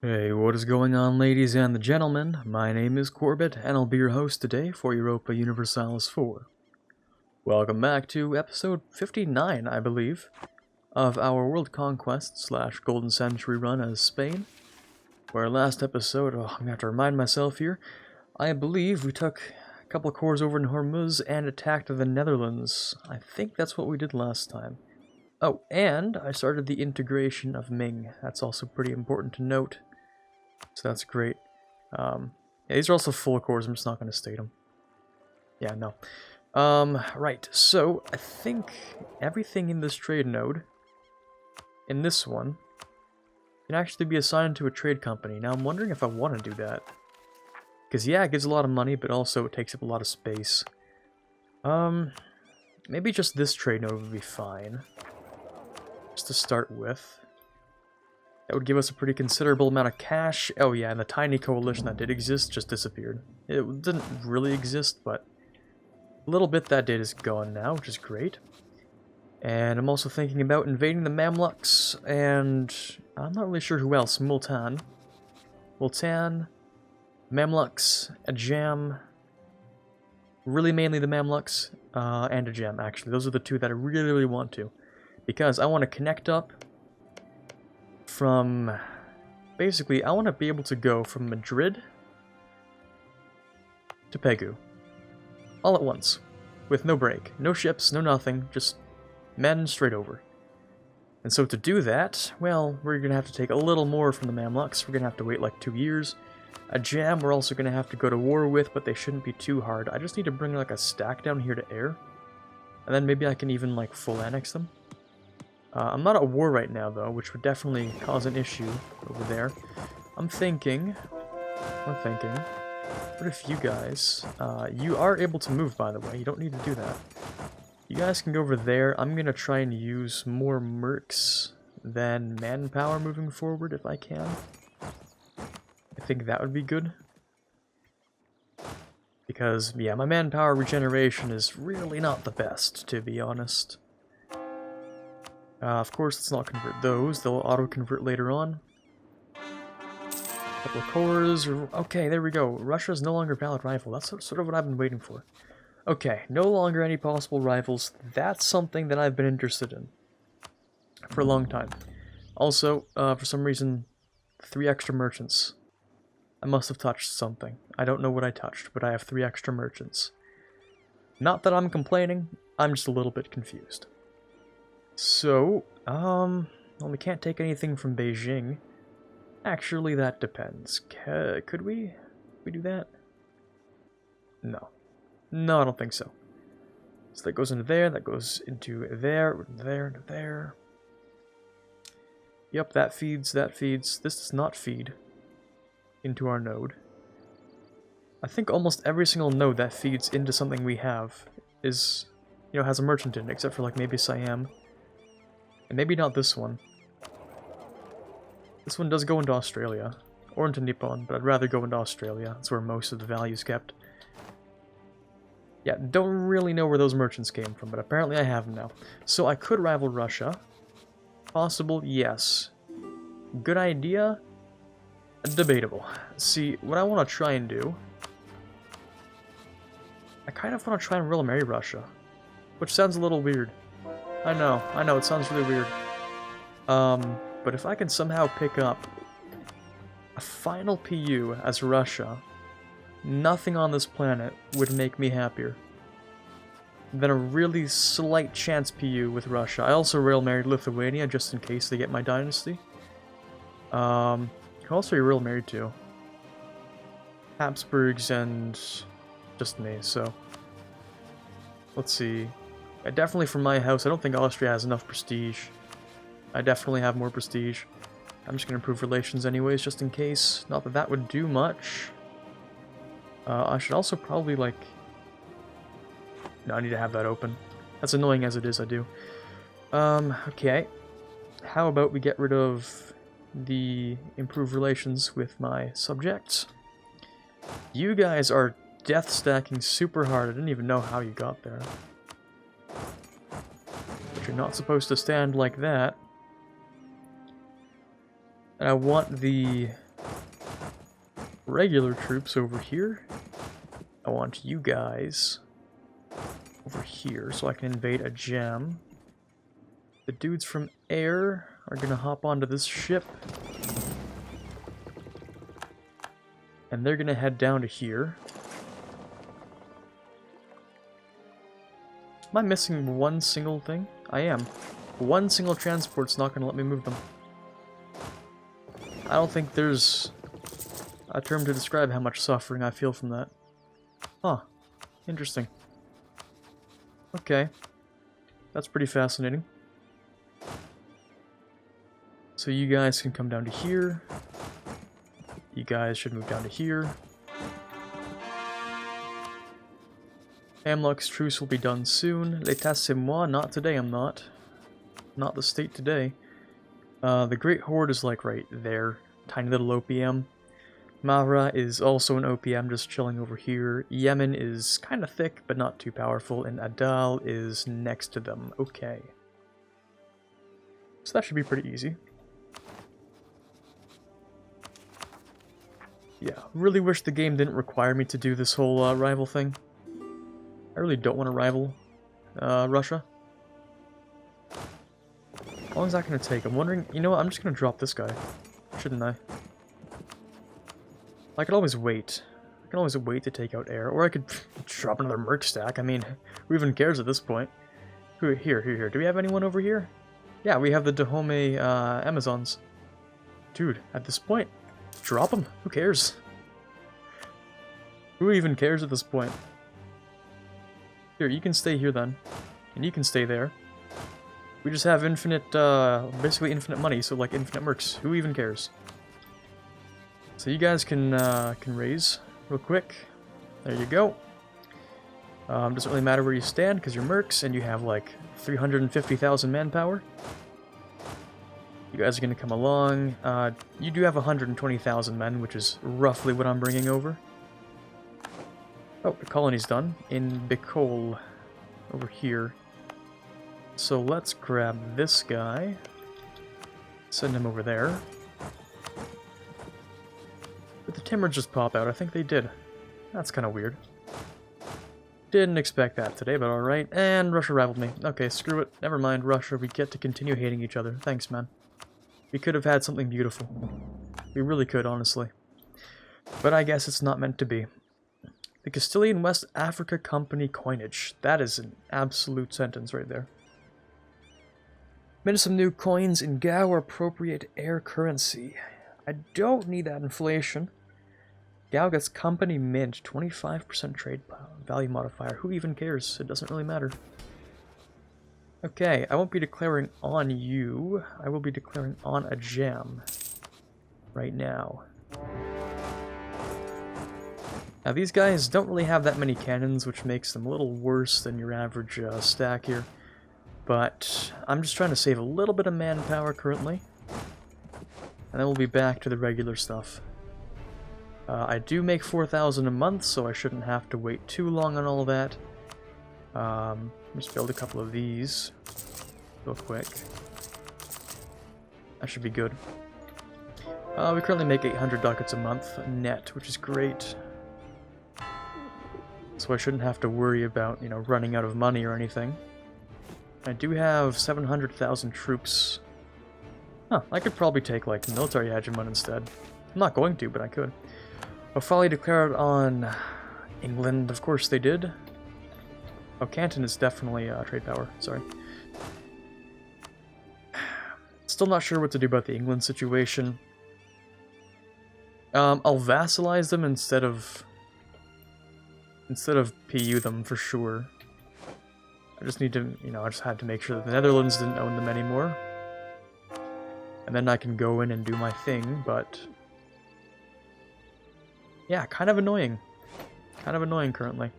Hey, what is going on, ladies and gentlemen? My name is Quarbit, and I'll be your host today for Europa Universalis 4. Welcome back to episode 59, I believe, of our World Conquest / Golden Century run as Spain. Where last episode, I'm gonna have to remind myself here, I believe we took a couple of cores over in Hormuz and attacked the Netherlands. I think that's what we did last time. Oh, and I started the integration of Ming. That's also pretty important to note. So that's great. Yeah, these are also full cores, I'm just not going to state them. Yeah, no. Right, so I think everything in this trade node, in this one, can actually be assigned to a trade company. Now I'm wondering if I want to do that. Because yeah, it gives a lot of money, but also it takes up a lot of space. Maybe just this trade node would be fine. Just to start with. That would give us a pretty considerable amount of cash. Oh yeah, and the tiny coalition that did exist just disappeared. It didn't really exist, but a little bit that did is gone now, which is great. And I'm also thinking about invading the Mamluks, and I'm not really sure who else. Multan, Mamluks, Ajam, really mainly the Mamluks, and Ajam, actually. Those are the two that I really, really want to. Because I want to connect up from, basically, I want to be able to go from Madrid to Pegu, all at once, with no break, no ships, no nothing, just men straight over. And so to do that, well, we're going to have to take a little more from the Mamluks. We're going to have to wait like 2 years. A jam we're also going to have to go to war with, but they shouldn't be too hard. I just need to bring like a stack down here to air, and then maybe I can even like full annex them. I'm not at war right now, though, which would definitely cause an issue over there. I'm thinking, what if you guys, you are able to move, by the way, you don't need to do that. You guys can go over there. I'm going to try and use more mercs than manpower moving forward, if I can. I think that would be good. Because, yeah, my manpower regeneration is really not the best, to be honest. Of course, let's not convert those. They'll auto-convert later on. Couple of cores. Okay, there we go. Russia's no longer valid rival. That's sort of what I've been waiting for. Okay, no longer any possible rivals. That's something that I've been interested in for a long time. Also, for some reason, 3 extra merchants. I must have touched something. I don't know what I touched, but I have 3 extra merchants. Not that I'm complaining, I'm just a little bit confused. So, well, we can't take anything from Beijing. Actually, that depends. Could we? We do that? No. No, I don't think so. So that goes into there, that goes into there, there, there. Yep, that feeds, that feeds. This does not feed into our node. I think almost every single node that feeds into something we have is, you know, has a merchant in it, except for like maybe Siam. And maybe not this one. This one does go into Australia, or into Nippon, but I'd rather go into Australia. That's where most of the value is kept. Yeah, don't really know where those merchants came from, but apparently I have them now. So I could rival Russia. Possible, yes. Good idea? Debatable. See, what I want to try and do... I kind of want to try and royal marry Russia. Which sounds a little weird. I know, it sounds really weird. But if I can somehow pick up a final PU as Russia, nothing on this planet would make me happier than a really slight chance PU with Russia. I also royal married Lithuania just in case they get my dynasty. Who else are you royal married to? Habsburgs and just me, so let's see. Definitely from my house, I don't think Austria has enough prestige. I definitely have more prestige. I'm just going to improve relations anyways, just in case. Not that that would do much. I should also probably, like... No, I need to have that open. That's annoying as it is, I do. Okay. How about we get rid of the improved relations with my subjects? You guys are death stacking super hard. I didn't even know how you got there. But you're not supposed to stand like that. And I want the regular troops over here. I want you guys over here so I can invade a gem. The dudes from air are gonna hop onto this ship. And they're gonna head down to here. Am I missing one single thing? I am. One single transport's not gonna let me move them. I don't think there's a term to describe how much suffering I feel from that. Huh. Interesting. Okay. That's pretty fascinating. So you guys can come down to here. You guys should move down to here. Amlock's truce will be done soon. L'état c'est moi. Not today, I'm not. Not the state today. The Great Horde is like right there. Tiny little OPM. Mahra is also an OPM, just chilling over here. Yemen is kind of thick, but not too powerful. And Adal is next to them. Okay. So that should be pretty easy. Yeah, really wish the game didn't require me to do this whole rival thing. I really don't want to rival Russia. How long is that going to take? I'm wondering, you know what, I'm just going to drop this guy. Shouldn't I? I could always wait. I can always wait to take out air. Or I could drop another merc stack. I mean, who even cares at this point? Here. Do we have anyone over here? Yeah, we have the Dahomey Amazons. Dude, at this point, drop them. Who cares? Who even cares at this point? Here, you can stay here then. And you can stay there. We just have infinite, basically infinite money, so like infinite mercs. Who even cares? So you guys can raise real quick. There you go. Doesn't really matter where you stand because you're mercs and you have like 350,000 manpower. You guys are going to come along. You do have 120,000 men, which is roughly what I'm bringing over. Oh, the colony's done in Bicol over here. So let's grab this guy. Send him over there. Did the Timur just pop out? I think they did. That's kind of weird. Didn't expect that today, but alright. And Russia rivaled me. Okay, screw it. Never mind, Russia. We get to continue hating each other. Thanks, man. We could have had something beautiful. We really could, honestly. But I guess it's not meant to be. The Castilian West Africa Company coinage. That is an absolute sentence right there. Minted some new coins in Gao appropriate air currency. I don't need that inflation. Gao gets company mint, 25% trade value modifier. Who even cares? It doesn't really matter. Okay, I won't be declaring on you. I will be declaring on a gem right now. Now these guys don't really have that many cannons, which makes them a little worse than your average stack here. But I'm just trying to save a little bit of manpower currently. And then we'll be back to the regular stuff. I do make 4,000 a month, so I shouldn't have to wait too long on all that. Just build a couple of these real quick. That should be good. We currently make 800 ducats a month net, which is great. So I shouldn't have to worry about, you know, running out of money or anything. I do have 700,000 troops. Huh, I could probably take, like, military hegemon instead. I'm not going to, but I could. Ofali declared on England. Of course they did. Oh, Canton is definitely trade power. Sorry. Still not sure what to do about the England situation. I'll vassalize them instead of PU them for sure. I just need to, you know, I just had to make sure that the Netherlands didn't own them anymore. And then I can go in and do my thing, but... yeah, kind of annoying. Kind of annoying currently.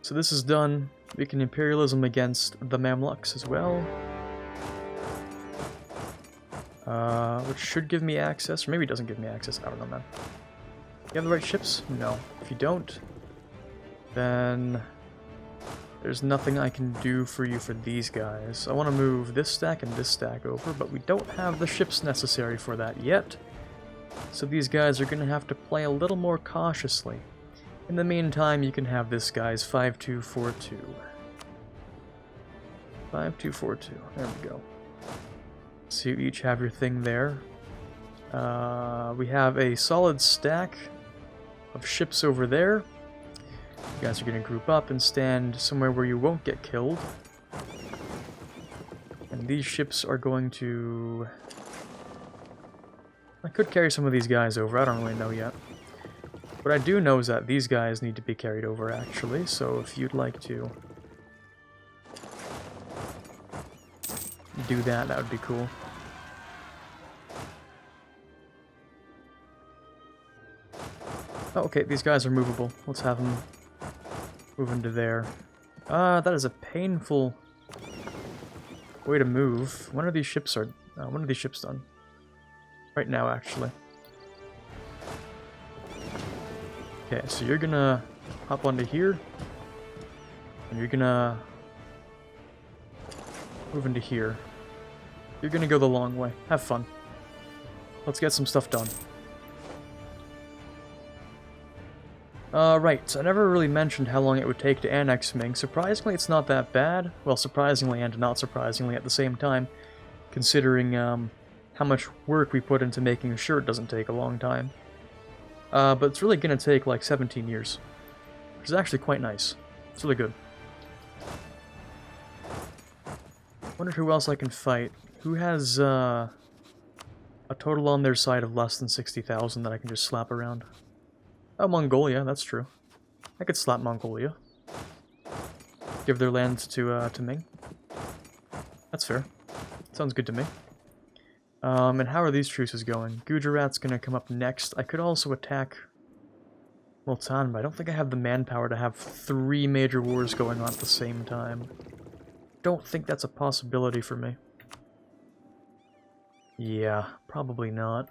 So this is done. We can imperialism against the Mamluks as well. Which should give me access, or maybe it doesn't give me access, I don't know, man. You have the right ships? No. If you don't, then there's nothing I can do for you for these guys. I want to move this stack and this stack over, but we don't have the ships necessary for that yet. So these guys are going to have to play a little more cautiously. In the meantime, you can have this guy's 5-2-4-2. 5-2-4-2. There we go. So you each have your thing there. We have a solid stack of ships over there. You guys are going to group up and stand somewhere where you won't get killed. And these ships are going to... I could carry some of these guys over, I don't really know yet. What I do know is that these guys need to be carried over, actually, so if you'd like to do that, that would be cool. Oh, okay, these guys are movable. Let's have them move into there. That is a painful way to move. When are these ships done? Right now, actually. Okay, so you're gonna hop onto here, and you're gonna move into here. You're gonna go the long way. Have fun. Let's get some stuff done. Right, so I never really mentioned how long it would take to annex Ming. Surprisingly, it's not that bad. Well, surprisingly and not surprisingly at the same time, considering how much work we put into making sure it doesn't take a long time. But it's really going to take like 17 years, which is actually quite nice. It's really good. Wonder who else I can fight. Who has a total on their side of less than 60,000 that I can just slap around? Oh, Mongolia, that's true. I could slap Mongolia. Give their lands to Ming. That's fair. Sounds good to me. And how are these truces going? Gujarat's gonna come up next. I could also attack Multan, but I don't think I have the manpower to have 3 major wars going on at the same time. Don't think that's a possibility for me. Yeah, probably not.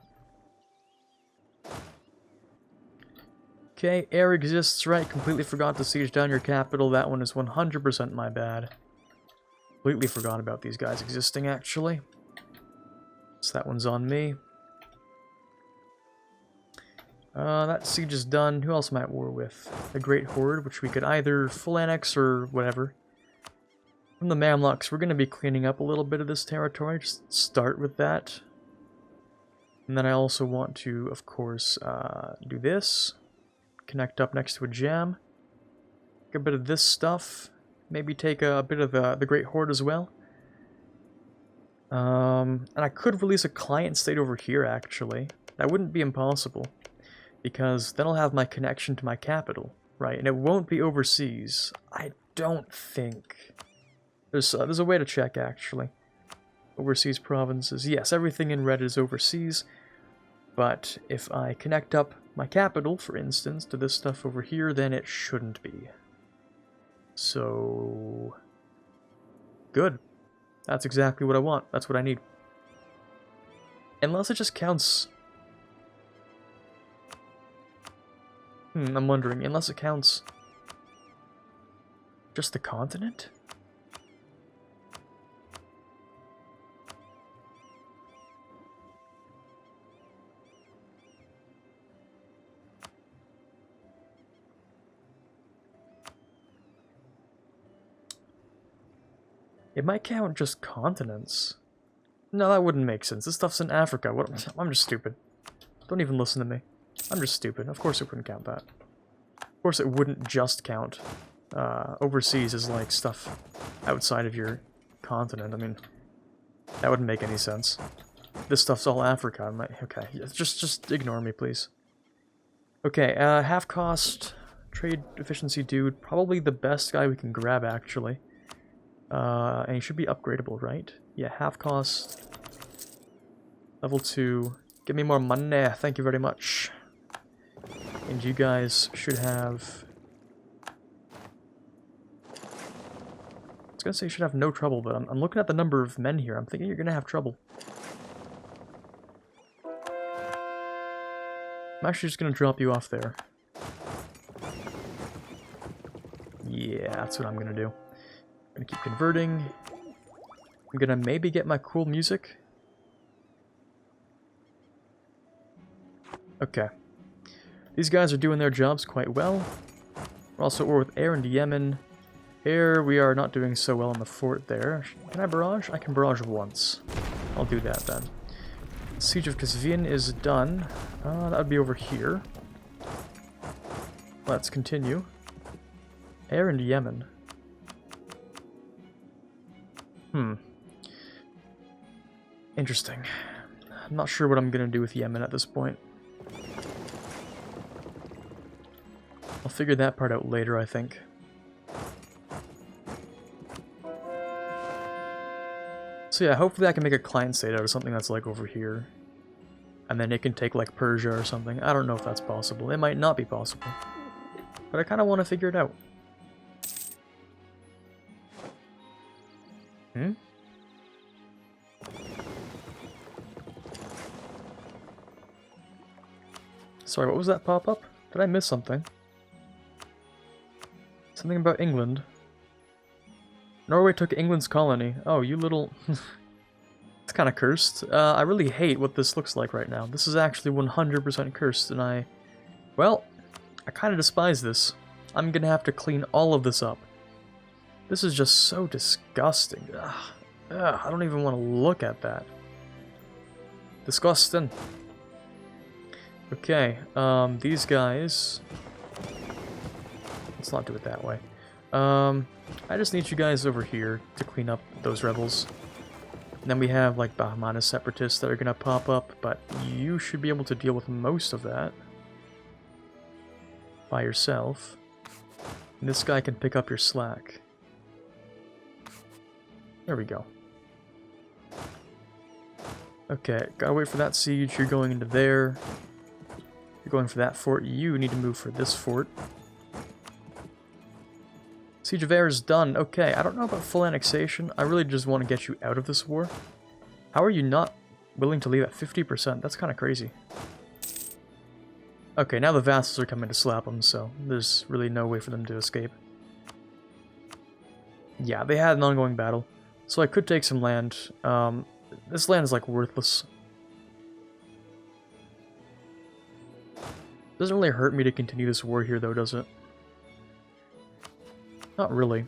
Okay, air exists, right? Completely forgot to siege down your capital. That one is 100% my bad. Completely forgot about these guys existing, actually. So that one's on me. That siege is done. Who else am I at war with? The Great Horde, which we could either full annex or whatever. From the Mamluks, we're going to be cleaning up a little bit of this territory. Just start with that. And then I also want to, of course, do this. Connect up next to a jam. Get a bit of this stuff. Maybe take a bit of the Great Horde as well. And I could release a client state over here, actually. That wouldn't be impossible. Because then I'll have my connection to my capital, right? And it won't be overseas. I don't think. There's a way to check, actually. Overseas provinces. Yes, everything in red is overseas. But if I connect up my capital, for instance, to this stuff over here, then it shouldn't be. So... good. That's exactly what I want. That's what I need. Unless it just counts... I'm wondering, unless it counts... just the continent? It might count just continents. No, that wouldn't make sense. This stuff's in Africa. What? I'm just stupid. Don't even listen to me. I'm just stupid. Of course it wouldn't count that. Of course it wouldn't just count. Overseas is like stuff outside of your continent. I mean, that wouldn't make any sense. This stuff's all Africa. Okay, just ignore me, please. Okay, half cost, trade efficiency dude. Probably the best guy we can grab, actually. And he should be upgradable, right? Yeah, half cost. Level 2. Give me more money, thank you very much. And you guys should have... I was gonna say you should have no trouble, but I'm looking at the number of men here. I'm thinking you're gonna have trouble. I'm actually just gonna drop you off there. Yeah, that's what I'm gonna do. I'm gonna keep converting. I'm gonna maybe get my cool music. Okay. These guys are doing their jobs quite well. We're also at war with Air and Yemen. Air, we are not doing so well in the fort there. Can I barrage? I can barrage once. I'll do that then. Siege of Qazvin is done. That would be over here. Let's continue. Air and Yemen. Interesting. I'm not sure what I'm going to do with Yemen at this point. I'll figure that part out later, I think. So yeah, hopefully I can make a client state out of something that's like over here. And then it can take like Persia or something. I don't know if that's possible. It might not be possible. But I kind of want to figure it out. Sorry, what was that pop-up? Did I miss something? Something about England. Norway took England's colony. Oh, you little... It's kind of cursed. I really hate what this looks like right now. This is actually 100% cursed, and well, I kind of despise this. I'm gonna have to clean all of this up. This is just so disgusting. I don't even want to look at that. Disgusting. Okay, these guys... Let's not do it that way. I just need you guys over here to clean up those rebels. And then we have, like, Bahmani separatists that are gonna pop up, but you should be able to deal with most of that by yourself. And this guy can pick up your slack. There we go. Okay, gotta wait for that siege. You're going into there. You're going for that fort. You need to move for this fort. Siege of Air is done. Okay, I don't know about full annexation. I really just want to get you out of this war. How are you not willing to leave at 50%? That's kind of crazy. Okay, now the vassals are coming to slap them, so there's really no way for them to escape. Yeah, they had an ongoing battle, so I could take some land. This land is, like, worthless. Doesn't really hurt me to continue this war here, though, does it? Not really.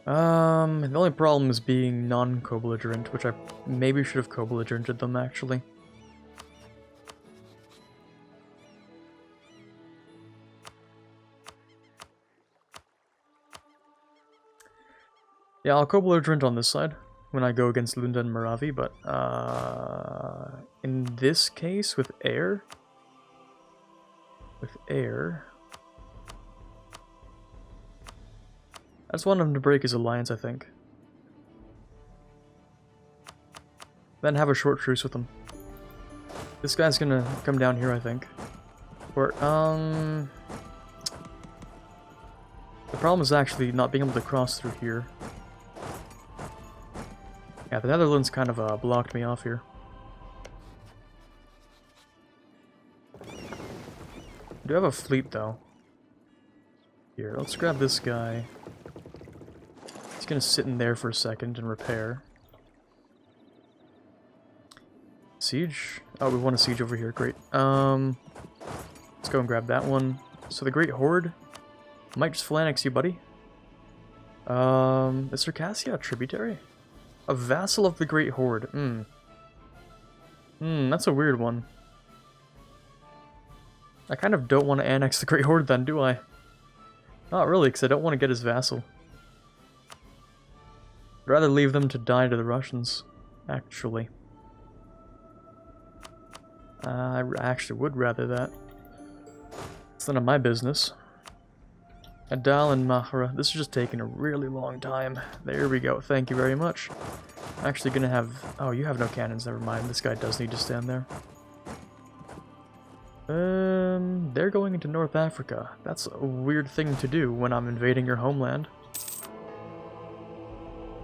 The only problem is being non-co-belligerent, which I maybe should have co-belligerented them, actually. Yeah, I'll co-belligerent on this side when I go against Lunda and Moravi, but in this case, with air... I just want him to break his alliance, I think. Then have a short truce with him. This guy's gonna come down here, I think. Or, the problem is actually not being able to cross through here. Yeah, the Netherlands kind of blocked me off here. I do have a fleet, though. Here, let's grab this guy. He's gonna sit in there for a second and repair. Siege? Oh, we want a siege over here, great. Let's go and grab that one. So the Great Horde might just full annex you, buddy. Is Circassia a tributary? A vassal of the Great Horde. That's a weird one. I kind of don't want to annex the Great Horde then, do I? Not really, because I don't want to get his vassal. I'd rather leave them to die to the Russians, actually. I actually would rather that. It's none of my business. Adal and Mahra. This is just taking a really long time. There we go. Thank you very much. I'm actually gonna have... Oh, you have no cannons. Never mind. This guy does need to stand there. They're going into North Africa. That's a weird thing to do when I'm invading your homeland.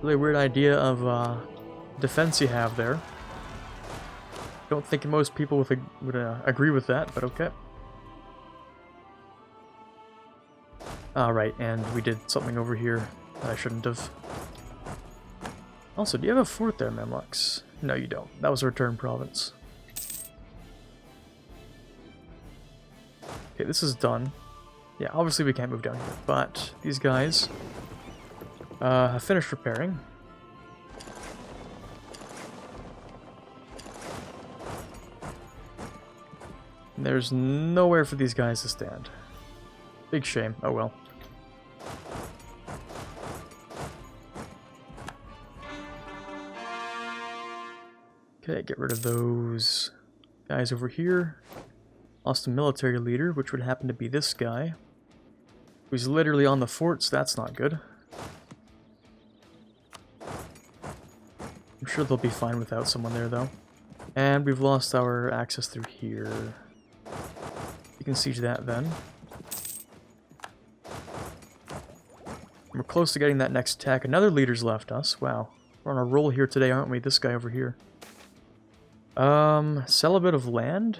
Really weird idea of defense you have there. Don't think most people would agree with that, but okay. Alright, and we did something over here that I shouldn't have. Also, do you have a fort there, Memlux? No, you don't. That was a return province. Okay, this is done. Yeah, obviously we can't move down here, but these guys have finished repairing. There's nowhere for these guys to stand. Big shame. Oh well. Okay, get rid of those guys over here. Lost a military leader, which would happen to be this guy, who's literally on the fort, so that's not good. I'm sure they'll be fine without someone there, though. And we've lost our access through here. You can siege that then. We're close to getting that next attack. Another leader's left us. Wow. We're on a roll here today, aren't we? This guy over here. Sell a bit of land?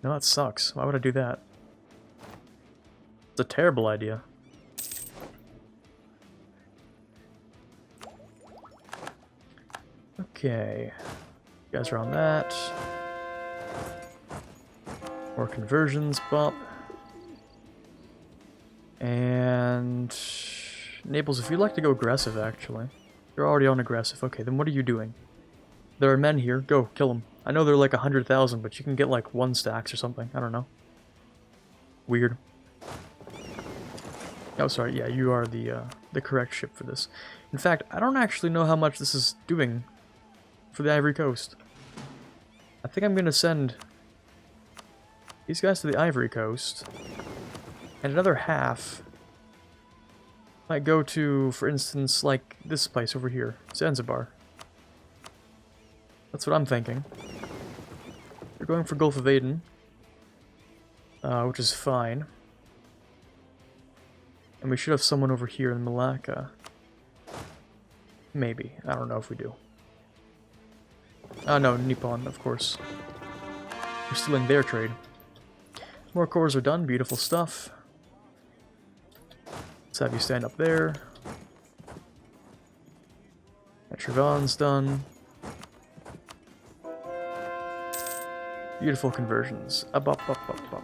No, that sucks. Why would I do that? It's a terrible idea. Okay. You guys are on that. More conversions, bop. And Naples, if you'd like to go aggressive, actually. You're already on aggressive. Okay, then what are you doing? There are men here. Go, kill them. I know they're like 100,000, but you can get like 1 stacks or something. I don't know. Weird. Oh, sorry. Yeah, you are the correct ship for this. In fact, I don't actually know how much this is doing for the Ivory Coast. I think I'm going to send these guys to the Ivory Coast. And another half might go to, for instance, like this place over here, Zanzibar. That's what I'm thinking. They're going for Gulf of Aden, which is fine. And we should have someone over here in Malacca. Maybe. I don't know if we do. Oh no, Nippon, of course. We're stealing their trade. More cores are done. Beautiful stuff. Let's have you stand up there. Trevon's done. Beautiful conversions. Up, up, up, up, up.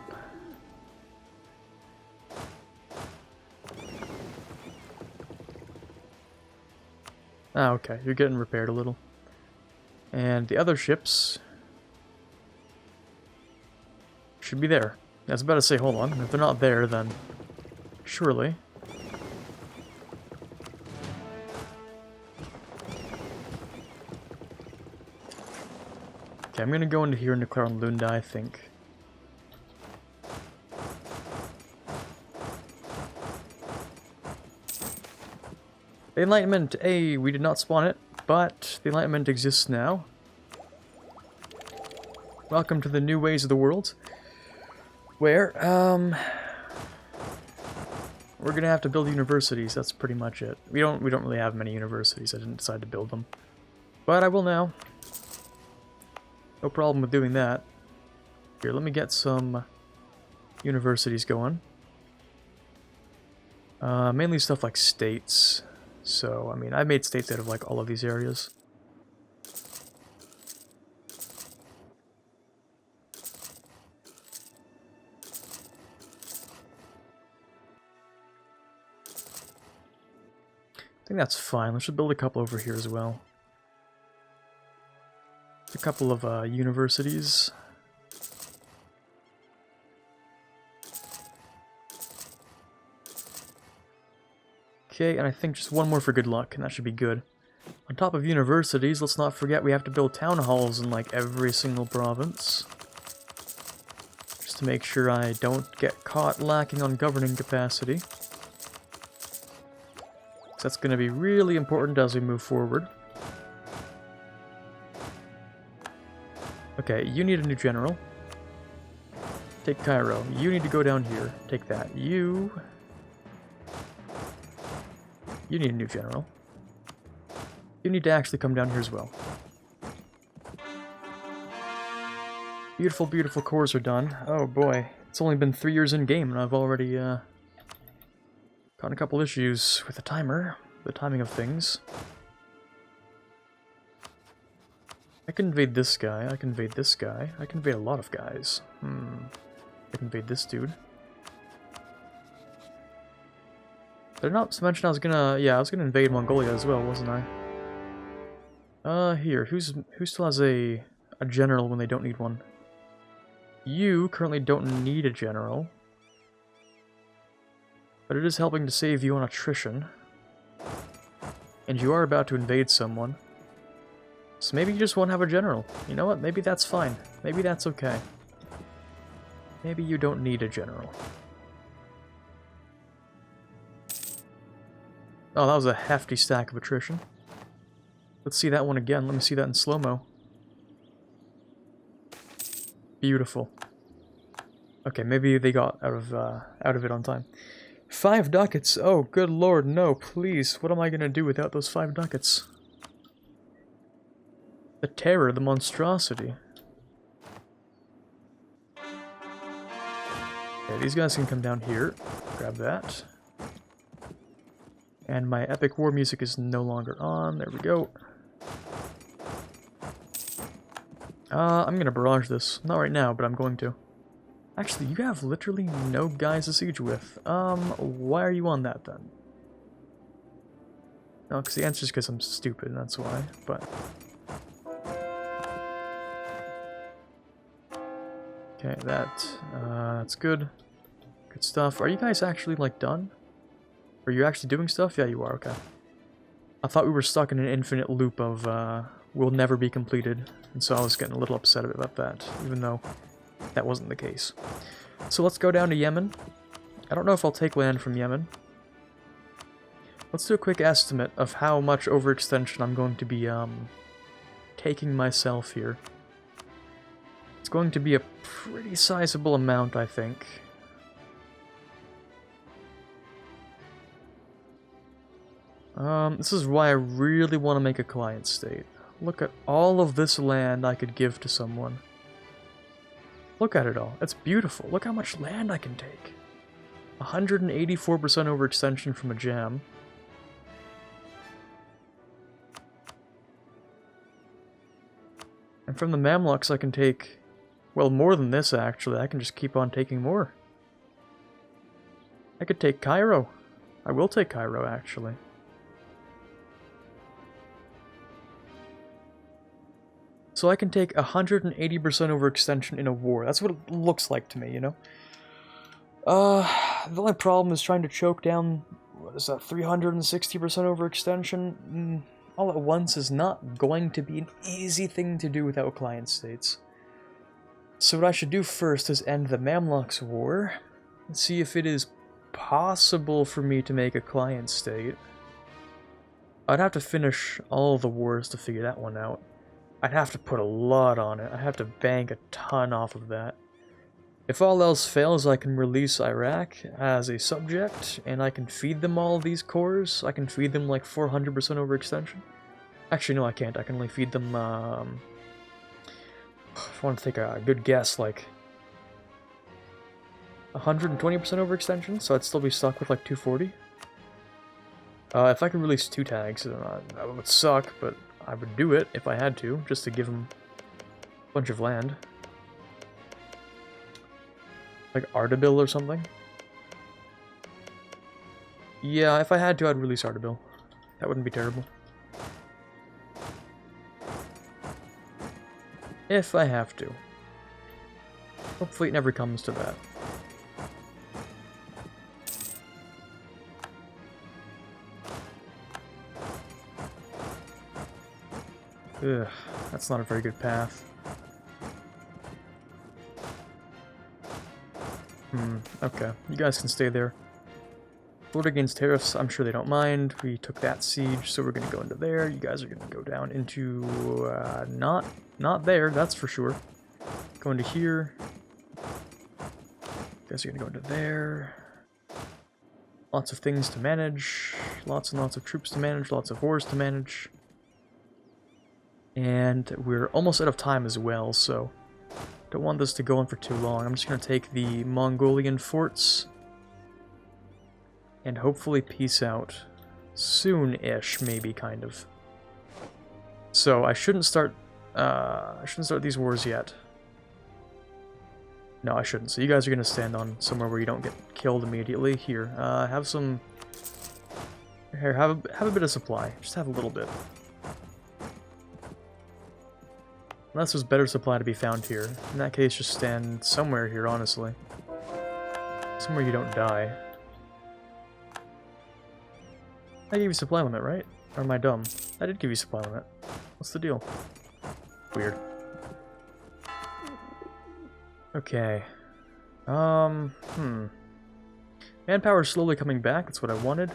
Ah, okay. You're getting repaired a little. And the other ships should be there. I was about to say, hold on. If they're not there, then surely. Okay, I'm gonna go into here and declare on Lunda, I think. The Enlightenment, we did not spawn it, but the Enlightenment exists now. Welcome to the new ways of the world. Where, we're gonna have to build universities, that's pretty much it. We don't really have many universities, I didn't decide to build them. But I will now. No problem with doing that. Here, let me get some universities going. Mainly stuff like states. So, I mean, I made states out of like all of these areas. I think that's fine. Let's just build a couple over here as well. A couple of universities. Okay, and I think just one more for good luck, and that should be good. On top of universities, let's not forget we have to build town halls in like every single province. Just to make sure I don't get caught lacking on governing capacity. So that's going to be really important as we move forward. Okay, you need a new general. Take Cairo. You need to go down here. Take that. You need a new general. You need to actually come down here as well. Beautiful, beautiful cores are done. Oh boy. It's only been 3 years in game and I've already got a couple issues with the timer. The timing of things. I can invade this guy, I can invade this guy, I can invade a lot of guys. I can invade this dude. Did I not mention I was gonna... Yeah, I was gonna invade Mongolia as well, wasn't I? Here. Who still has a general when they don't need one? You currently don't need a general. But it is helping to save you on attrition. And you are about to invade someone. So maybe you just won't have a general. You know what? Maybe that's fine. Maybe that's okay. Maybe you don't need a general. Oh, that was a hefty stack of attrition. Let's see that one again. Let me see that in slow-mo. Beautiful. Okay, maybe they got out of it on time. 5 ducats! Oh, good lord, no, please. What am I gonna do without those 5 ducats? The terror, the monstrosity. Okay, these guys can come down here. Grab that. And my epic war music is no longer on. There we go. I'm gonna barrage this. Not right now, but I'm going to. Actually, you have literally no guys to siege with. Why are you on that then? No, because the answer is because I'm stupid, and that's why, but... Okay, that's good. Good stuff. Are you guys actually, like, done? Are you actually doing stuff? Yeah, you are, okay. I thought we were stuck in an infinite loop of, will never be completed, and so I was getting a little upset about that, even though that wasn't the case. So let's go down to Yemen. I don't know if I'll take land from Yemen. Let's do a quick estimate of how much overextension I'm going to be, taking myself here. It's going to be a pretty sizable amount, I think. This is why I really want to make a client state. Look at all of this land I could give to someone. Look at it all. It's beautiful. Look how much land I can take. 184% overextension from a jam. And from the Mamluks I can take, well, more than this actually. I can just keep on taking more. I could take Cairo. I will take Cairo actually. So I can take 180% overextension in a war. That's what it looks like to me, you know? The only problem is trying to choke down, what is that, 360% overextension? All at once is not going to be an easy thing to do without client states. So what I should do first is end the Mamluks war, and see if it is possible for me to make a client state. I'd have to finish all the wars to figure that one out. I'd have to put a lot on it. I'd have to bank a ton off of that. If all else fails, I can release Iraq as a subject, and I can feed them all these cores. I can feed them like 400% overextension. Actually, no, I can't. I can only feed them, if I want to take a good guess, like 120% overextension, so I'd still be stuck with like 240. If I could release 2 tags, that would suck, but I would do it if I had to, just to give them a bunch of land. Like Ardabil or something? Yeah, if I had to, I'd release Ardabil. That wouldn't be terrible. If I have to. Hopefully it never comes to that. Ugh, that's not a very good path. Okay. You guys can stay there. Lord against tariffs, I'm sure they don't mind. We took that siege, so we're gonna go into there. You guys are gonna go down into, not there, that's for sure. Go into here. You guys are gonna go into there. Lots of things to manage. Lots and lots of troops to manage. Lots of wars to manage. And we're almost out of time as well, so don't want this to go on for too long. I'm just going to take the Mongolian forts and hopefully peace out soon-ish, maybe, kind of. So I shouldn't start these wars yet. No, I shouldn't. So you guys are going to stand on somewhere where you don't get killed immediately. Here, have some... Here, have a bit of supply. Just have a little bit. Unless there's better supply to be found here. In that case, just stand somewhere here, honestly. Somewhere you don't die. I gave you supply limit, right? Or am I dumb? I did give you supply limit. What's the deal? Weird. Okay. Manpower's slowly coming back, that's what I wanted.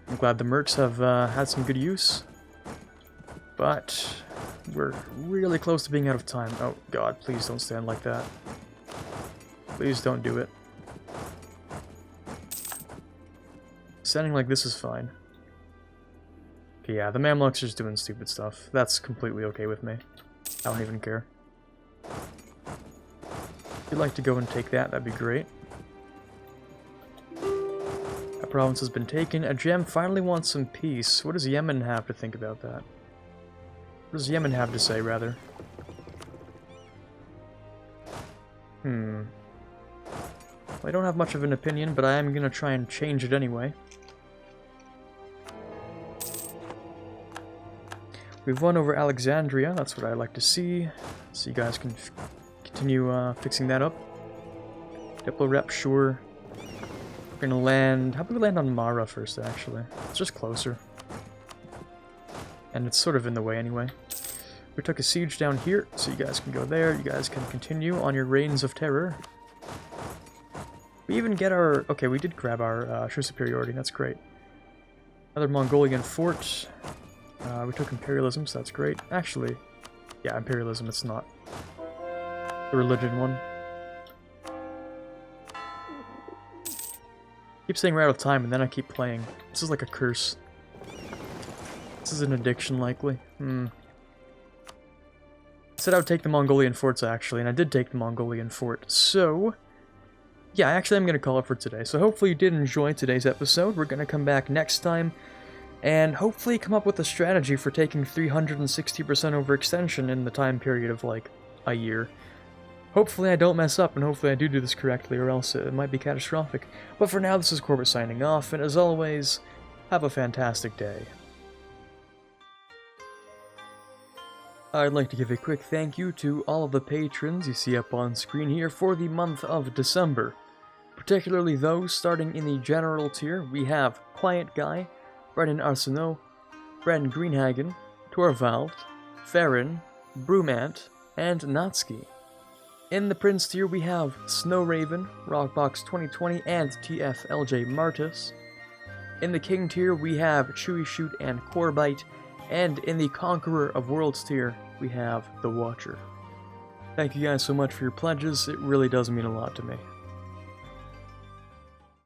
I'm glad the mercs have had some good use. But we're really close to being out of time. Oh god, please don't stand like that. Please don't do it. Standing like this is fine. Okay, yeah, the Mamluks are just doing stupid stuff. That's completely okay with me. I don't even care. If you'd like to go and take that, that'd be great. That province has been taken. A gem finally wants some peace. What does Yemen have to think about that? What does Yemen have to say, rather? Well, I don't have much of an opinion, but I am going to try and change it anyway. We've won over Alexandria, that's what I like to see. So you guys can continue fixing that up. Diplo rep, sure. We're gonna land... How about we land on Mara first, actually? It's just closer. And it's sort of in the way anyway. We took a siege down here, so you guys can go there. You guys can continue on your reigns of terror. We even get our... Okay, we did grab our true superiority, that's great. Another Mongolian fort. We took imperialism, so that's great. Actually, yeah, imperialism, it's not the religion one. Keep saying we're out of time, and then I keep playing. This is like a curse. This is an addiction, likely. I said I would take the Mongolian forts, actually, and I did take the Mongolian fort. So, yeah, actually I'm going to call it for today. So hopefully you did enjoy today's episode. We're going to come back next time, and hopefully come up with a strategy for taking 360% overextension in the time period of, like, a year. Hopefully I don't mess up, and hopefully I do this correctly, or else it might be catastrophic. But for now, this is Quarbit signing off, and as always, have a fantastic day. I'd like to give a quick thank you to all of the patrons you see up on screen here for the month of December. Particularly those starting in the general tier. We have Quiet Guy, Brennan Arsenault, Bren Greenhagen, Torvald, Farron, Brumant, and Natsuki. In the Prince tier we have Snow Raven, Rockbox 2020, and TFLJ Martis. In the King tier we have Chewy Shoot and Quarbite, and in the Conqueror of Worlds tier we have The Watcher. Thank you guys so much for your pledges, it really does mean a lot to me.